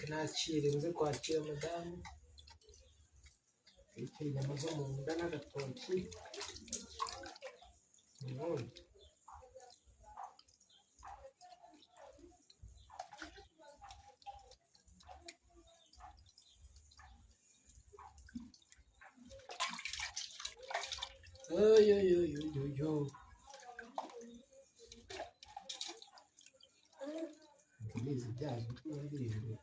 nakire nze kwakira madamu inyama zo mu nda n'agatoki ubundi yo ibizi byazo by'indirimbo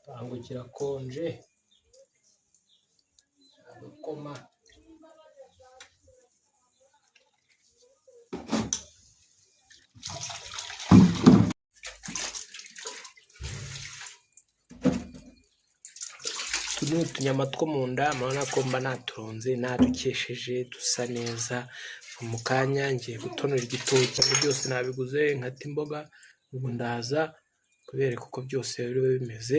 Bango kirakonje agakoma utunyama two mu nda murabona ko mba naturonze nadukesheje dusa neza mu kanya ngiye gutonora igitoki byose nabiguze nkata imboga ubu ndaza kubereka uko byose biba bimeze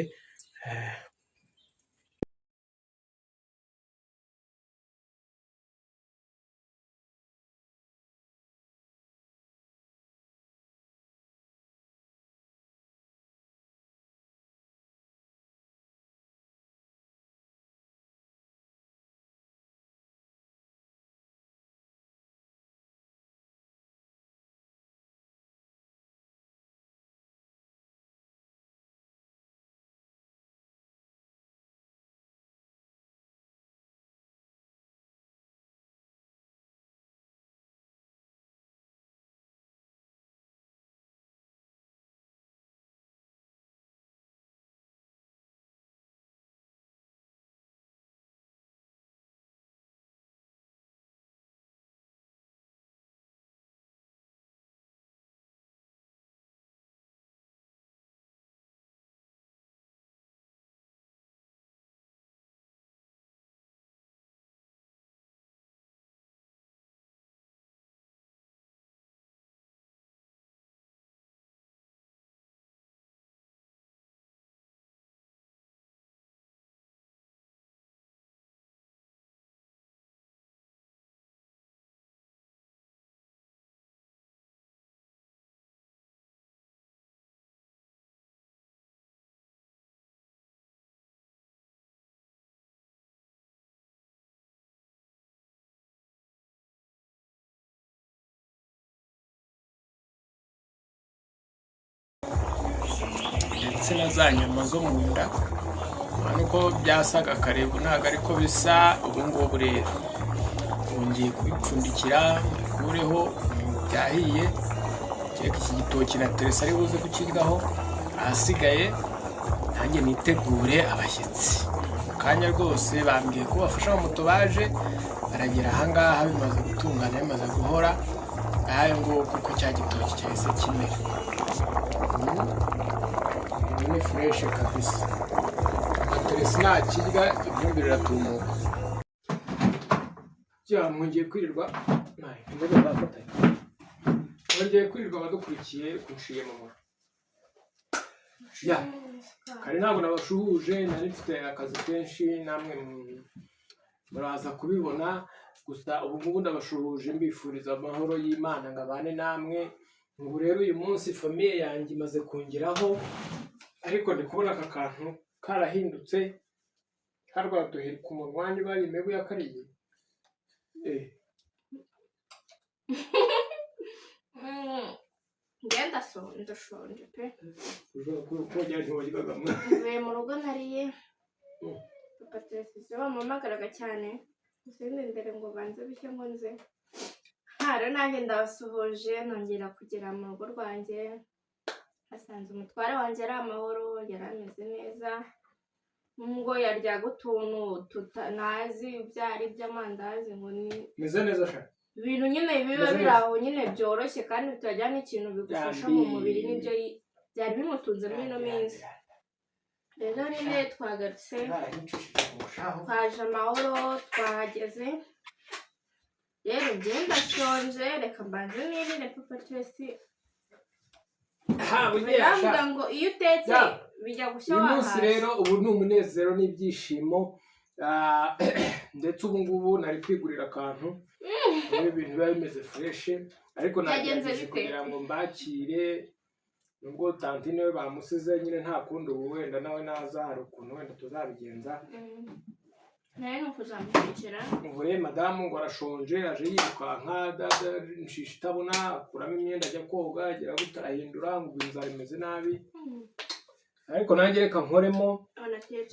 ndetse na za nyama zo mu nda urabona uko byasaga kare ubu ntabwo ariko bisa ubu ngubu rero ngiye kubipfundikira mbikureho byahiye kereka iki gitoki na teresa ari buze kukiryaho ahasigaye nanjye nitegure abashyitsi mu kanya rwose bambwiye ko bafasha moto baje baragera ahangaha bimaze gutungana bimaze guhora ayo ngo kuko cya gitoki cyahise kimera ni fureshe kabisa teresa nakirya ivumbi riratumuka mwongeye kwirirwa badukurikiye kunshiye mama kare ntabwo nabashuhuje nari mfite akazi kenshi namwe muraza kubibona gusa ubu ngubu ndabashuhuje mbifuriza amahoro y'Imana ngo abane namwe ubu rero uyu munsi famiye yanjye imaze kongeraho ariko ndi kubona aka kantu karahindutse karwaduhera ku munwa wanjye bari imbeho yakariye ngenda ndashonje pe ntiwajyaga mvuye mu rugo nariye papa televiziyo bamuhamagaraga cyane izindi mbere ngo banze bishye ngo nze rero nanjye ndabasuhuje nongera kugera mu rugo rwanjye asanze umutware wanjye ari amahoro yari ameze neza ngo yaryaga utuntu tutanazi byari by'amandazi ngo ni meze neza cyane ibintu nyine biba biri aho nyine byoroshye kandi bitajyana n'ikintu bigufasha mu mubiri n'ibyo byari bimutunze muri ino minsi. Rero nyine twagarutse twaje amahoro twahageze. Rero njye ndashonje, reka mbanze nirire Papa Tracy. Baravuga ngo iyo utetse bijya gushya uyu wahaze. munsi rero ubu ni umunezero n'ibyishimo, ndetse ubu ngubu nari kwigurira akantu ibintu biba bimeze fureshe, ariko nagerageje kugira ngo mbakire, nubwo tantine we bamusize nyine nta kundi ubu wenda nawe naza hari ukuntu wenda tuzabigenza. nawe ni ukuzamukurikira. Ubu rero madamu ngo arashonje, aje yirukanka nshisha itabona, akuramo imyenda ajya koga, agera gutarahindura ngo inzara imeze nabi. Ariko nanjye reka nkoremo,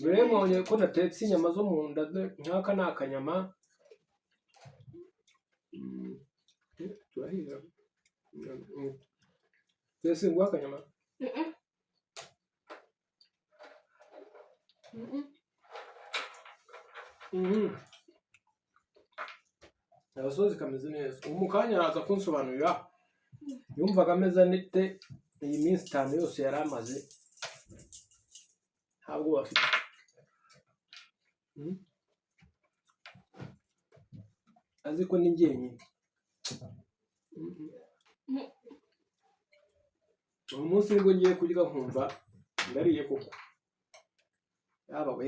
rero mbonye ko natetse inyama zo mu nda, nk'aka ni akanyama. Turahira mbese nguha akanyama. Agasozi kameze neza. Ubu mu kanya araza kunsobanurira yumvaga ameze anite iyi minsi 5 yose yari amaze ntabwo bafite. Azi ko ni njyenyine. Uyu munsi nibwo ngiye kurya nkumva ndariye koko. Yaba we.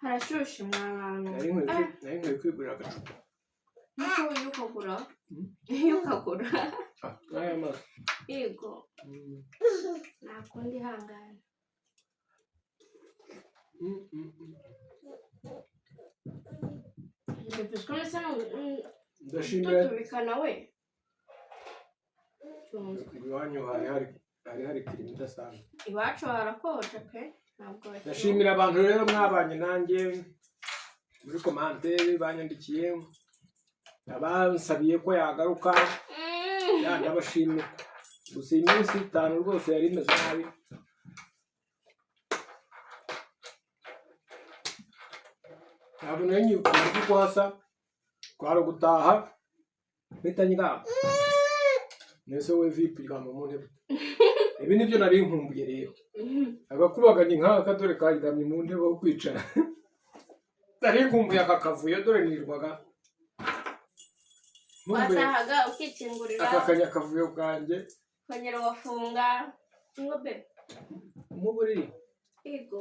Harashushe mwana. Nari nkwiye kwigurira agacupa. Niko iyo ukagura. Aya mazi. Yego. Nakundi hangana. Ndashimira. Tubikana we. Iwanyu hari kirimo idasanzwe. Iwacu harakonje pe. Ndashimira abantu rero mwabanye nanjye muri commentaire banyandikiye, abansabiye ko yagaruka, ndabashimira. Gusa iminsi 5 rwose yari imeze nabi. Ntabwo nanyi kwasa kwaro gutaha bitanyigamba. Nese we vipi gamba mu ntebe. Ibi nibyo nari nkumbuye rero. Agakubaganye nk'aka dore karyamye mu ntebe wo kwicara. Nari nkumbuye akakavuye dore nirwaga. Watahaga ukikingurira. Akakanya kavuye bwanjye. Kongera wafunga ngobe. Umuburi. Yego.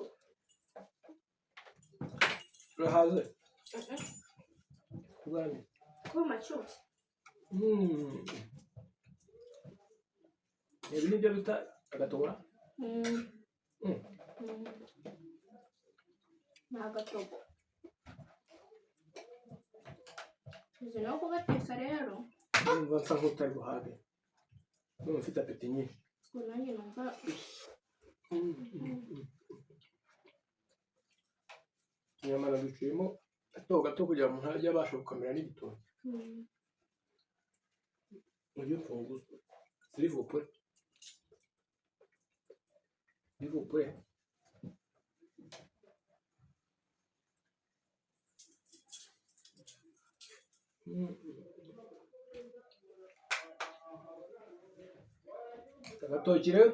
Rahaze. Kubami. Ko machuki. Ibi nibyo bita agatora. Nagatogo. Uzi no kugateka rero. Numva nsa nk'utari buhage. Numva mfite apeti nyinshi. Nanjye numva. Nyamara duciyemo gato kugira ngo umuntu ajye abasha gukamera n'igitoki. Uyu mfunguzo. S'il vous plaît. S'il vous plaît. Agatoki rero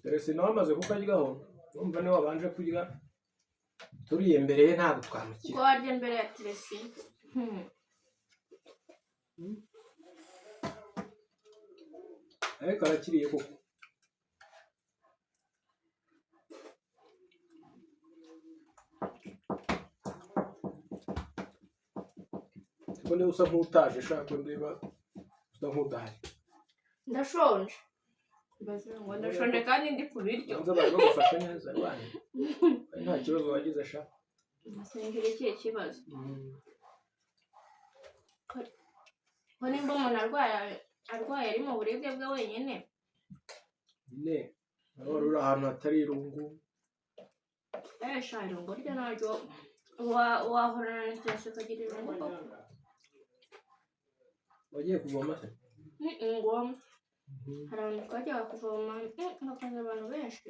Teresi nawe amaze kukaryaho, numva niwe wabanje kurya, turiye mbere ye ntabwo twamukira. Ko warya mbere ya Teresi. Ariko arakiriye koko. Ko niba usa nk'utaje shaka ndeba usa nk'udahari. Ndashonje. Ngo ndashonje kandi ndi ku biryo. Nza bari bagufasha neza rwanda. Nta kibazo wagize sha. Masengere ikihe kibazo. Ko nimba umuntu arwaye ari mu buribwe bwe wenyine. Ne. Aho ruri ahantu hatari irungu. Sha irungu ryo naryo wahorana n'ikirasi ukagira irungu koko. Wagiye kuvoma se? Ngoma. Hari abantu twajyaga kuvoma hakaza abantu benshi.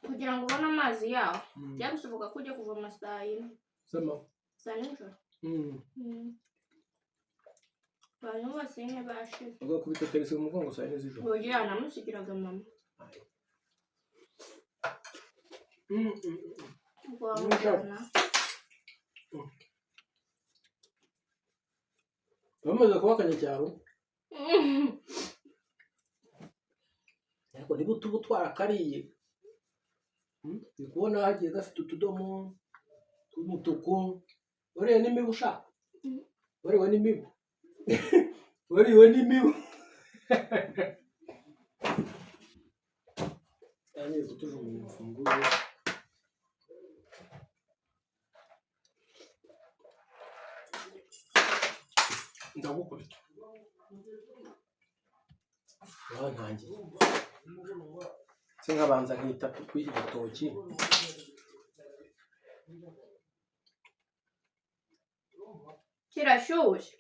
Kugira ngo ubone amazi yaho byagushoboka ko ujya kuvoma saa 4. Sama. Saa nijoro. abantu bose nyine bashize ugakubita terese mu mugongo saa yine z'ijoro uburyo namusigiraga mama ubwo wamujyana bamaze kuba akanyacyaro ariko niba utuba twarakariye uri kubona hagiye gafite utudomo tw'umutuku wariwe n'imibu ushaka wariwe n'imibu wariwe n'imibu yangiye kutujugunya urufunguzo ndagukubita wantangiye se nkabanza nkita kw'iki gitoki kirashyushye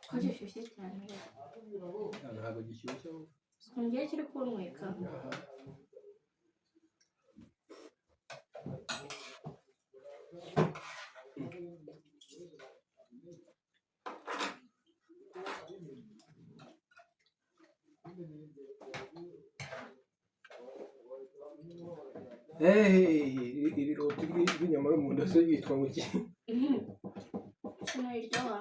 ko gishyushye cyane ntabwo gishyushye ngiye kiri kunyweka iri roti rw'inyama yo mu nda se yitwa ngo iki sinayiryoha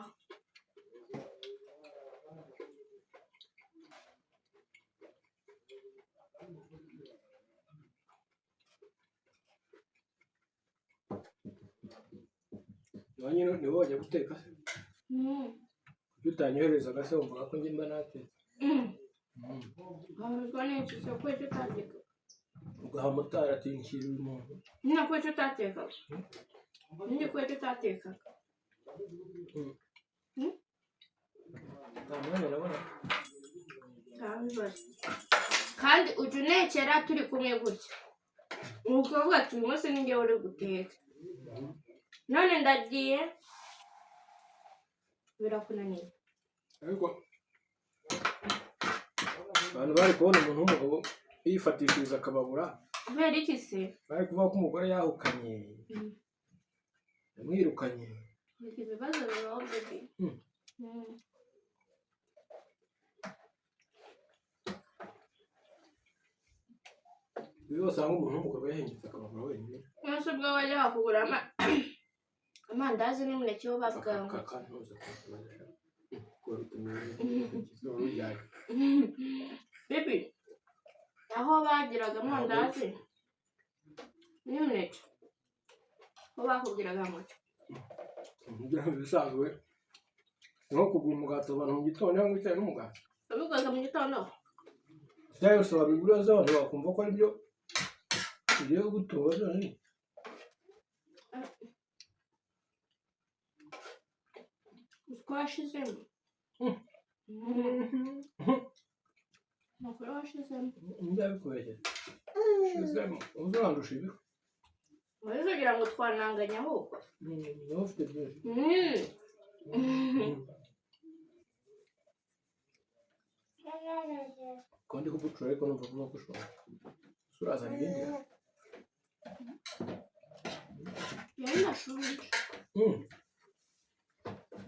nawe nyine niwe wajya guteka se kuki utanyoherezaga se wumvaga ko njye mba natetse wabuzwa n'iki se ko icyo utateka ugaha motari ati nshyira uyu muntu nyine ko icyo utatekaga nyine ko icyo utatekaga nta mwanya nabona ntabibazo kandi ujya unekera turi kumwe gutya ni ukuvuga ati uyu munsi ni njyewe uri guteka none ndagiye birakunaniye ariko abantu bari kubona umuntu w'umugabo yifatishiriza akababura kubera iki se bari kuvuga ko umugore yahukanye yamwirukanye ibibazo bibaho bebe iyo usanga umuntu w'umugabo yahengetse akababura wenyine umunsi ubwo wajyaga kugura amandazi n'imineke wo bavuga ngo bibi aho bagiraga amandazi n'imineke ho bakubwiraga ngo kugira ngo bisanzwe ni nko kugura umugati abantu mu gitondo cyangwa icyayi n'umugati wabiguraga mu gitondo icyayi yose wabigura abantu bakumva ko aribyo bigiye gutunga byonyine uko washizemo nukuri washizemo ndabikwereka shizemo uzandusha ibihu ugira ngo twananganye ahubwo niba ufite byinshi kandi kugucura ariko numva kuba gushobora urazana ibindi yari nashuje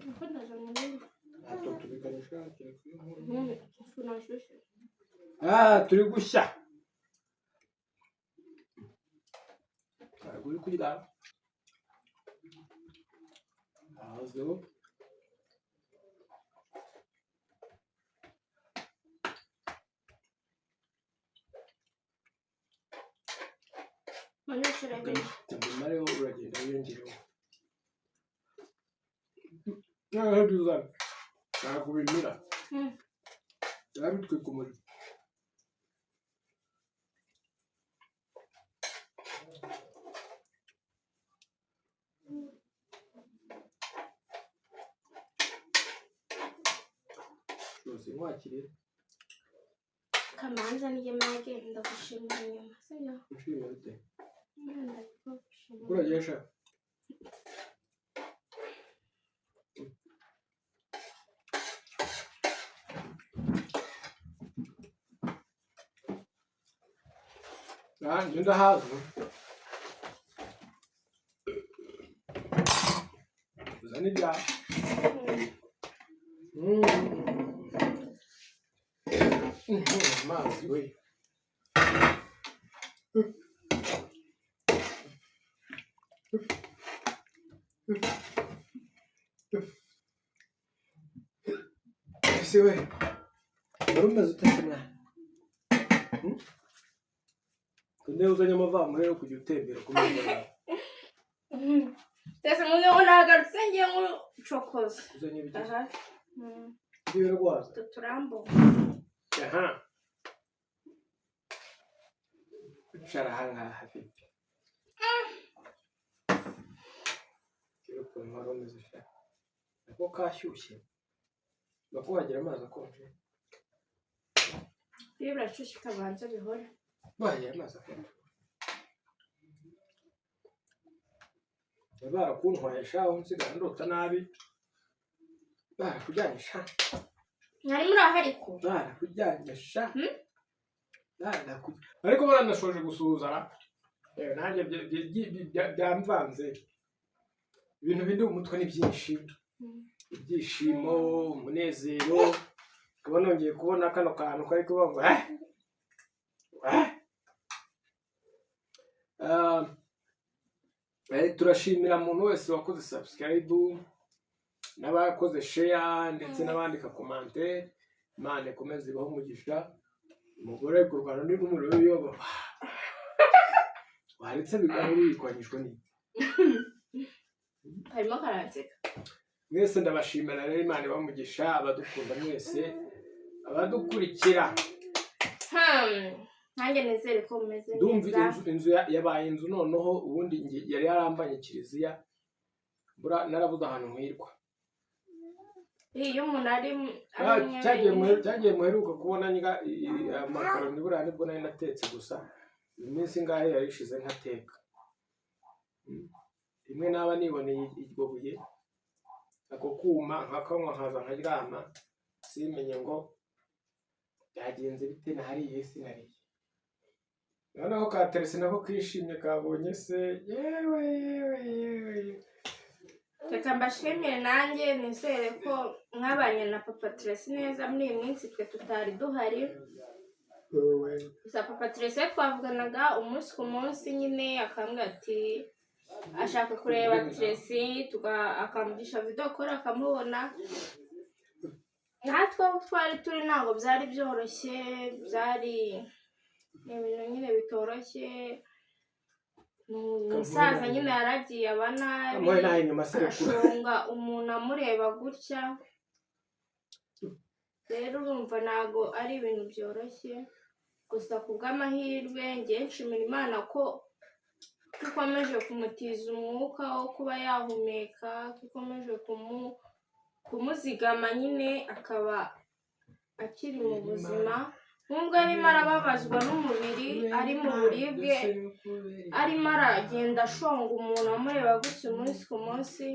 nuko ndazana ibindi tubikanisha ifu nashyushye turi gushya ntabwo uri kurya hazeho mareho uragenda wiyongereho noneho tuzana ntabwo bimira biba bitwika umuriro rwose nkwakiriye kamanza niye mage ndagushimira inyuma sibyo ushimira bite ndagushimira uragesha njye ndahazi uzana ibyawe amazi we. Ese we wari umaze utase mwana? Kunde uzanye amavamo rero kujya utembera ku mugoroba. Ese mugabo nagarutse ngiye ngo cokoza. Uzanye ibiki? Aha. Ibyo rwaza. Tuturambo. Aha. Ucara hangaha hafite. Kiro ko maro mezesha. Ako kashyushye. Bako wagira amazi akonje. Iyo birashushe kabanza bihora. Wagira amazi akonje. Barakuntwaye shaho nsigara ndota nabi. Barakujyanye sha. Mwari muri aho ariko. Barakujyanye sha. Ariko baranashoje gusuhuza. Nanjye byamvanze. Ibintu bindi mu mutwe ni byinshi. Ibyishimo, umunezero. Kuba nongeye kubona kano kantu kari kuvuga ngo turashimira umuntu wese wakoze subscribe n'abakoze share ndetse n'abandika commentaire. Imana ikomeze ibaho umugisha. Umugore ari kurwana n'umuriro w'iyoba. Waretse bigahora bikwanyishwa n'iki? Harimo karanseka. Mwese ndabashimira rero, Imana ibahe umugisha, abadukunda mwese, abadukurikira. Nanjye nizere ko mumeze neza. Ndumva inzu yabaye inzu noneho ubundi yari yarambanye kiliziya. Narabuze ahantu mwirwa. Iyo umuntu ari cyagiye muheruka kubona nyiga amakaroni buriya nibwo nari natetse gusa. Iminsi ngahe yarishize ntateka. Rimwe naba niboneye iryo buye ako kuma nkakanywa nkaza nkaryama simenye ngo byagenze bite nahariye sinariye. Noneho ka Teresi nako kishimye kabonye se yewe. Reka mbashimire nanjye nizere ko mwabanye na Papa Teresi neza muri iyi minsi twe tutari duhari. Gusa Papa Teresi twavuganaga umunsi ku munsi nyine akambwira ati ashaka kureba Teresi akamugisha video akora akamubona. Natwe twari turi ntabwo byari byoroshye, byari ibintu nyine bitoroshye. Umusaza nyine yaragiye aba nabi ashunga umuntu amureba gutya. Rero urumva ntabwo ari ibintu byoroshye. Gusa ku bw'amahirwe ngiye nshimira Imana ko ikomeje kumutiza umwuka wo kuba yahumeka, ikomeje kumuzigama nyine akaba akiri mu buzima. Nubwo arimo arababazwa n'umubiri, ari mu buribwe, arimo aragenda ashonga umuntu amureba gutya umunsi ku munsi.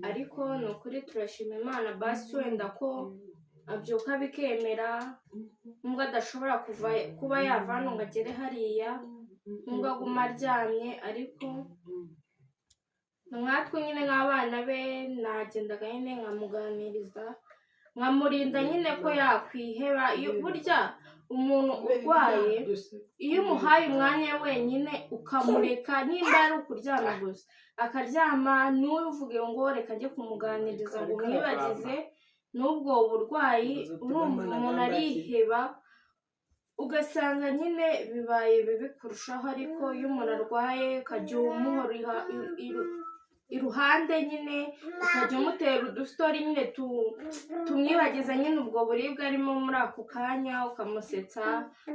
Ariko ni ukuri turashima Imana basi wenda ko abyuka bikemera. Nubwo adashobora kuba yava hano ngo agere hariya, nubwo aguma aryamye, ariko nkatwe nyine nk'abana be nagendaga nyine nkamuganiriza, nkamurinda nyine ko yakwiheba. Burya umuntu urwaye iyo umuhaye umwanya wenyine ukamureka, nimba ari ukuryama gusa akaryama, ntuvuge ngo reka njye kumuganiriza ngo umwibagize n'ubwo burwayi. Urumva umuntu ariheba ugasanga nyine bibaye bibi kurushaho. Ariko iyo umuntu arwaye ukajya umuhora iruhande nyine, ukajya umutera udustori nyine tumwibagiza nyine ubwo buribwe arimo muri ako kanya, ukamusetsa,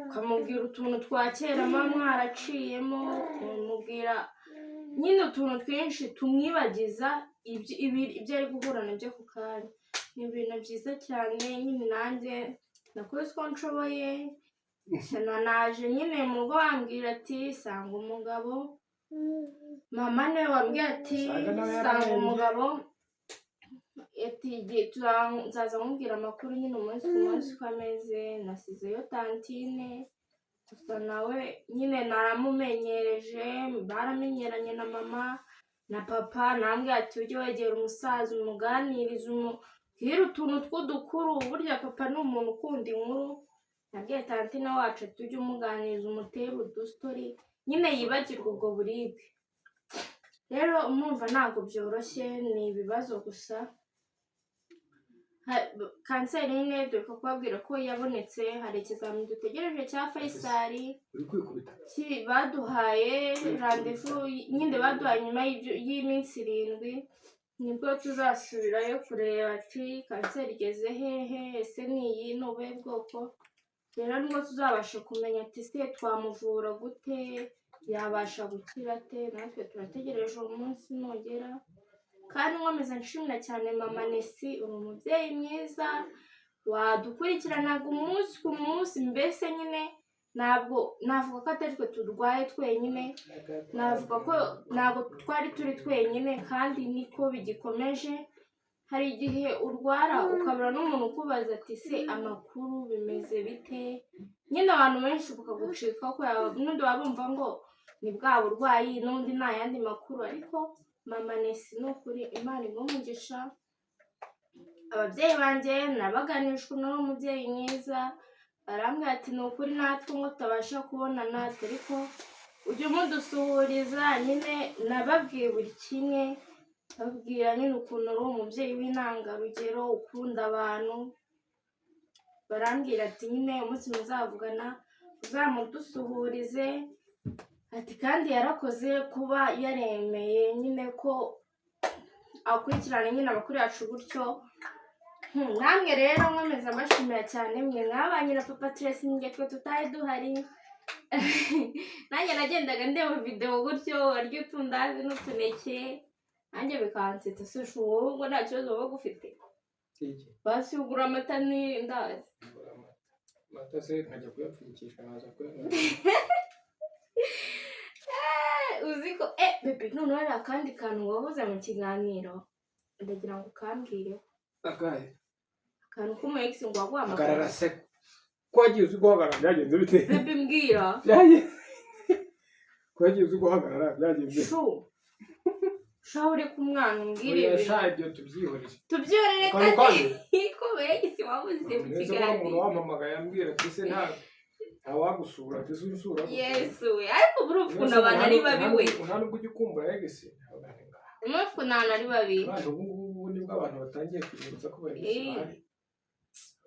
ukamubwira utuntu twa kera muba mwaraciyemo, ukamubwira nyine utuntu twinshi tumwibagiza ibyo ari guhura nabyo ako kanya. Ni ibintu byiza cyane. Nyine nanjye nakoze uko nshoboye, naje nyine mu rugo bambwira ati sanga umugabo. Mama niwe wambwiye ati sanga umugabo, nzaza mubwira amakuru nyine umunsi ku munsi uko ameze. Nasizeyo tantine gusa nawe nyine naramumenyereje, baramenyeranye na mama na papa. Nambwiye ati ujye wegera umusaza umuganiriza, umubwire utuntu tw'udukuru. Burya papa ni umuntu ukunda inkuru, nabwiye tantina wacu tujye umuganiriza umutere udustori nyine yibagirwa ubwo buribwe. Rero umwumva ntabwo byoroshye, ni ibibazo gusa. Kanseri nyine dore ko kubabwira ko yabonetse, hari ikizamini dutegereje cya Faisal baduhaye randevu, nyine baduhaye nyuma y'iminsi 7 nibwo tuzasubirayo kureba ati kanseri igeze hehe, ese ni iyi ni ubuhe bwoko. Rero nibwo tuzabasha kumenya ati se twamuvura gute, yabasha gukira ate. Natwe turategereje uwo munsi nugera. Kandi nkomeza nshimira cyane mama Nesi, uri umubyeyi mwiza wadukurikiranaga umunsi ku munsi. Mbese nyine ntabwo navuga ko atari twe turwaye twenyine, navuga ko ntabwo twari turi twenyine, kandi niko bigikomeje. Hari igihe urwara ukabura n'umuntu ukubaza ati se amakuru bimeze bite, nyine abantu benshi bukagucikaho kubera n'undi waba bumva ngo ni bwa burwayi n'undi nta yandi makuru. Ariko mama Nesi ni ukuri Imana igumugisha. Ababyeyi banjye nabaganishwa n'uwo mubyeyi mwiza, barambwira ati ni ukuri natwe ngo tutabasha kubonana ariko ujye umudusuhuriza. Nyine nababwiye buri kimwe, babwira nyine ukuntu uri umubyeyi w'intangarugero ukunda abantu. Barambwira ati nyine umunsi muzavugana uzamudusuhurize ati kandi yarakoze kuba yaremeye nyine ko akurikirana nyine abakuru yacu gutyo. Namwe rero nkomeza mbashimira cyane mwe mwabanye na Papa Tracy njye twe tutari duhari. Nanjye nagendaga ndeba video gutyo arya utundazi n'utuneke, nanjye bikansetsa. Sushu wowe ngo nta kibazo wowe ufite basi ugura amata n'indazi. Amata se nkajya kuyapfunyikisha naza kuyanywa. Uziko bebe none hari akandi kantu wavuze mu kiganiro ndagira ngo ukambwire. Akahe? Akantu k'umu ex ngo waguhamagara. Agarara se ko wagiye uzi guhagarara byagenze bite? Bebe mbwira. Ko wagiye uzi guhagarara byagenze. Shahure ku mwana umbwire ibintu. Yashajye tubyihorere. Tubyihorere kandi ko ex wavuze mu kiganiro. Umuntu wampamagaye ambwira ati se ntawagusura ati se usura. Yesu ariko burufuna abantu ari babi we. Nta nubwo ujya ukumbura egisi. Umufuna abantu ari babi. Ubu nibwo abantu batangiye kwibutsa ko bagishaka.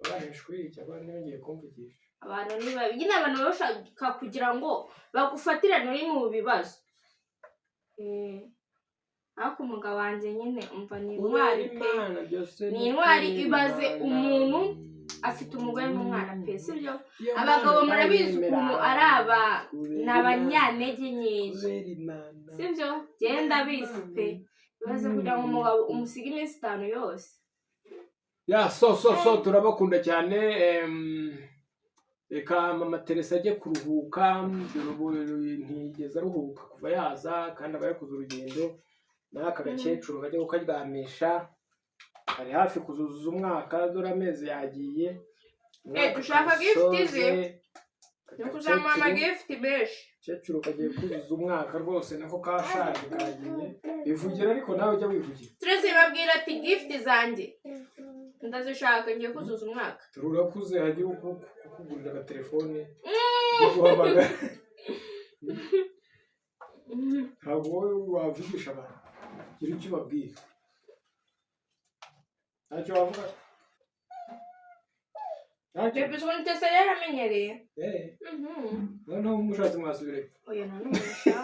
Barashwije abana ngiye kumvugisha. Abantu ni babi. Nyine abantu bashaka kugira ngo bagufatirane uri mu bibazo. Ariko umugabo wanjye nyine umva ni intwari pe. Ni intwari ibaze umuntu afite umugore n'umwana pe, sibyo? Abagabo murabizi ukuntu ari n'abanyantege nyinshi, sibyo? Genda bizi pe. Ibaze kugira ngo umugabo umusiga iminsi 5 yose. So turabakunda cyane. Reka mama Teresa ajye kuruhuka, ntigeze aruhuka kuva yaza kandi aba yakoze urugendo. N'aka gakecuru bajya kukaryamisha, ari hafi kuzuza umwaka, dore amezi yagiye. Dushaka gift ze. Nukuza mama gift besh. Kecuru kagiye kuzuza umwaka rwose nako kashaje kagiye. Bivugira ariko nawe ujya wivugira. Tracy babwira ati gift zanjye ndazishaka ngiye kuzuza umwaka. Turakuze hagiye kukugurira agatelefone. Guhamagara. Ntabwo wowe wavugisha abantu. Gira icyo ubabwira. Ntacyo wavuga. Bebe ubundi Tesa yaramenyereye. Noneho umushatsi mwasubire. Oya ntanumusha.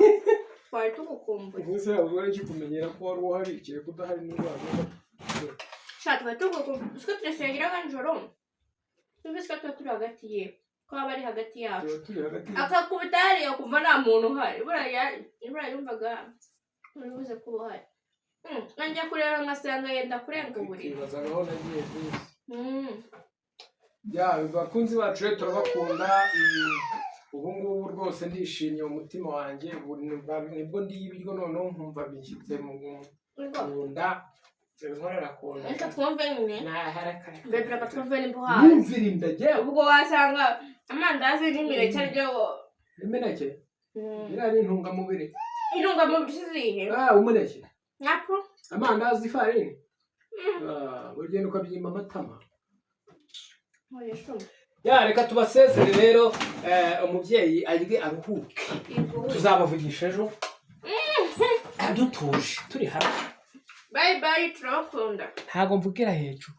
Twari tugukumbuye. Ubuse uzora iki kumenyera ko wari uhari ikiye kudahari n'urwanda. Shati batugukumbuye. Usko Tesa yagiraga njoro. Tubiska turi hagati ye. Ko abari hagati yacu. Akakubita hariya kumva nta muntu uhari. Buriya yumvaga uribuze kuba uhari. Nanjye kureba ngasanga yenda kurenga uburiri. Bazagaho nagiye byose. Bakunzi bacu rero turabakunda. Ubu ngubu rwose ndishimye mu mutima wanjye. Nibwo ndiye ibiryo noneho nkumva bishyitse mu nda. Nkorera kunda. Ese twumve nyine. Naharaka. Bebe twumve nimbo hazi. Numvira indaje. Ubwo wasanga amandazi n'imineke aryo. Imineke? Ira ni intungamubiri. Intungamubiri zihe? Umuneke. Nyapo? Amandazi ifarini. Urugendo ukabyimba amatama. Oya shuma. ya reka tubasezere rero umubyeyi arye aruhuke tuzabavugisha ejo dutuje turi hamwe bye bye turabakunda ntago mvugira hejuru